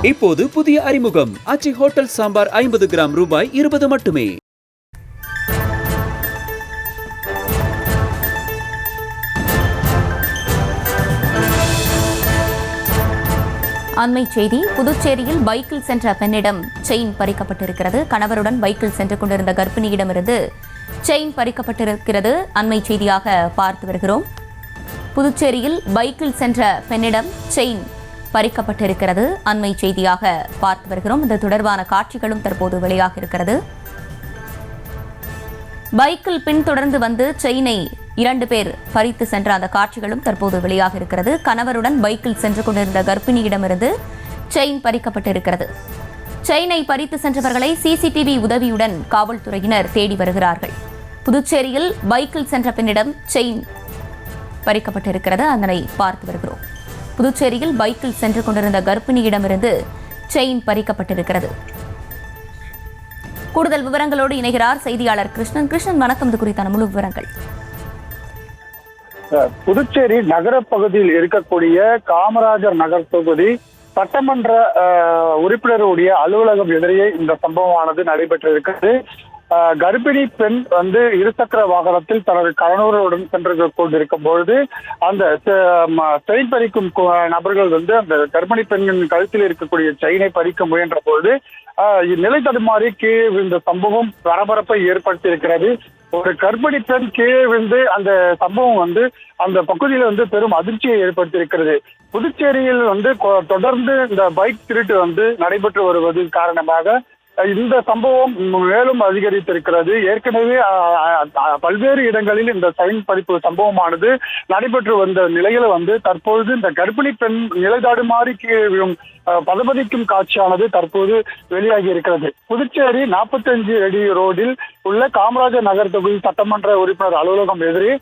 இப்போது புதிய அறிமுகம் ஆச்சி ஹோட்டல் சாம்பார் 50 கிராம் ரூபாய் 20 மட்டுமே. அண்மை செய்தி. புதுச்சேரியில் பைக்கில் சென்ற பெண்ணிடம் செயின் பறிக்கப்பட்டிருக்கிறது. கணவருடன் பைக்கில் சென்று கொண்டிருந்த கர்ப்பிணியிடமிருந்து செயின் பறிக்கப்பட்டிருக்கிறது. அண்மை செய்தியாக பார்த்து வருகிறோம். புதுச்சேரியில் பைக்கில் சென்ற பெண்ணிடம் செயின் பறிக்கப்பட்டிருக்கிறது. அண்மை செய்தியாக பார்த்து வருகிறோம். இது தொடர்பான காட்சிகளும் தற்போது வெளியாக இருக்கிறது. பைக்கில் பின்தொடர்ந்து வந்து செயினை 2 பேர் பறித்து சென்ற அந்த காட்சிகளும் தற்போது வெளியாக இருக்கிறது. கணவருடன் பைக்கில் சென்று கொண்டிருந்த கர்ப்பிணியிடமிருந்து செயின் பறிக்கப்பட்டிருக்கிறது. செயினை பறித்து சென்றவர்களை சிசிடிவி உதவியுடன் காவல்துறையினர் தேடி வருகிறார்கள். புதுச்சேரியில் பைக்கில் சென்ற பெண்ணிடம் செயின் பறிக்கப்பட்டிருக்கிறது. அதனை பார்த்து வருகிறோம். புதுச்சேரியில் பைக்கில் சென்று கொண்டிருந்த கர்ப்பிணியிடமிருந்து செயின் பறிக்கப்பட்டிருக்கிறது. கூடுதல் விவரங்களோடு இணைகிறார் செய்தியாளர் கிருஷ்ணன். கிருஷ்ணன், வணக்கம். இது குறித்தான முழு விவரங்கள். புதுச்சேரி நகர பகுதியில் இருக்கக்கூடிய காமராஜர் நகர் தொகுதி சட்டமன்ற உறுப்பினருடைய அலுவலகம் எதிரே இந்த சம்பவமானது நடைபெற்றிருக்கிறது. கர்ப்பிணி பெண் இருசக்கர வாகனத்தில் தனது கணவருடன் சென்று கொண்டிருக்கும் பொழுது அந்த செயின் பறிக்கும் நபர்கள் அந்த கர்ப்பிணி பெண்ணின் கழுத்தில் இருக்கக்கூடிய செயினை பறிக்க முயன்ற பொழுது நிலை தடுமாறி கீழே விழுந்த சம்பவம் பரபரப்பை ஏற்படுத்தி இருக்கிறது. ஒரு கர்ப்பிணி பெண் கீழே விழுந்து அந்த சம்பவம் அந்த பகுதியில் பெரும் அதிர்ச்சியை ஏற்படுத்தி இருக்கிறது. புதுச்சேரியில் தொடர்ந்து இந்த பைக் திருட்டு நடைபெற்று வருவது காரணமாக இந்த சம்பவம் மேலும் அதிகரித்திருக்கிறது. ஏற்கனவே பல்வேறு இடங்களில் இந்த செயின் பறிப்பு சம்பவமானது நடைபெற்று வந்த நிலையில தற்பொழுது இந்த கர்ப்பிணி பெண் நிலைதாடுமாறி பதபதிக்கும் காட்சியானது தற்போது வெளியாகி இருக்கிறது. புதுச்சேரி 45 அடி ரோடில் உள்ள காமராஜர் நகர் தொகுதி சட்டமன்ற உறுப்பினர் அலுவலகம் எதிரே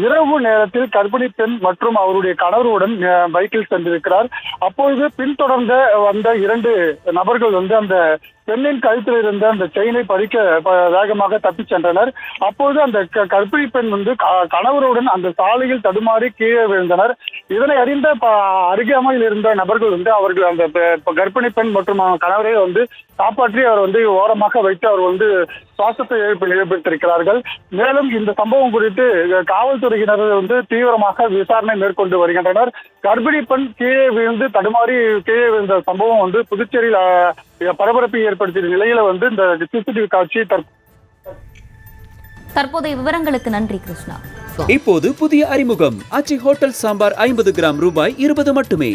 இரவு நேரத்தில் கர்ப்பிணி பெண் மற்றும் அவருடைய கணவருடன் பைக்கில் சென்றிருக்கிறார். அப்பொழுது பின்தொடர்ந்த வந்த 2 நபர்கள் அந்த பெண்ணின் கழுத்தில் இருந்த அந்த செயினை பறிக்க வேகமாக தப்பிச் சென்றனர். அப்போது அந்த கர்ப்பிணி பெண் கணவருடன் அந்த சாலையில் தடுமாறி கீழே விழுந்தனர். இதனை அறிந்த அருகாமையில் இருந்த நபர்கள் அவர்கள் அந்த கர்ப்பிணி பெண் மற்றும் கணவரை காப்பாற்றி அவர் ஓரமாக வைத்து அவர் சுவாசத்தை எழுப்பியிருக்கிறார்கள். மேலும் இந்த சம்பவம் குறித்து காவல்துறையினர் தீவிரமாக விசாரணை மேற்கொண்டு வருகின்றனர். கர்ப்பிணி பெண் கீழே விழுந்து தடுமாறி கீழே விழுந்த சம்பவம் புதுச்சேரியில் பரபரப்பை ஏற்படுத்திய நிலையில இந்த சிசிடிவி காட்சி தற்போதைய விவரங்களுக்கு நன்றி கிருஷ்ணா. இப்போது புதிய அறிமுகம் ஆச்சி ஹோட்டல் சாம்பார் 50 கிராம் ரூபாய் 20 மட்டுமே.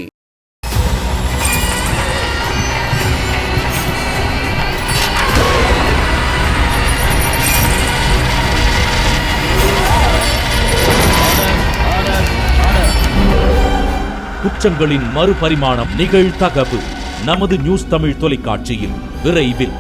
குற்றங்களின் மறுபரிமாணம் நிகழ்தகவு நமது நியூஸ் தமிழ் தொலைக்காட்சியில் விரைவில்.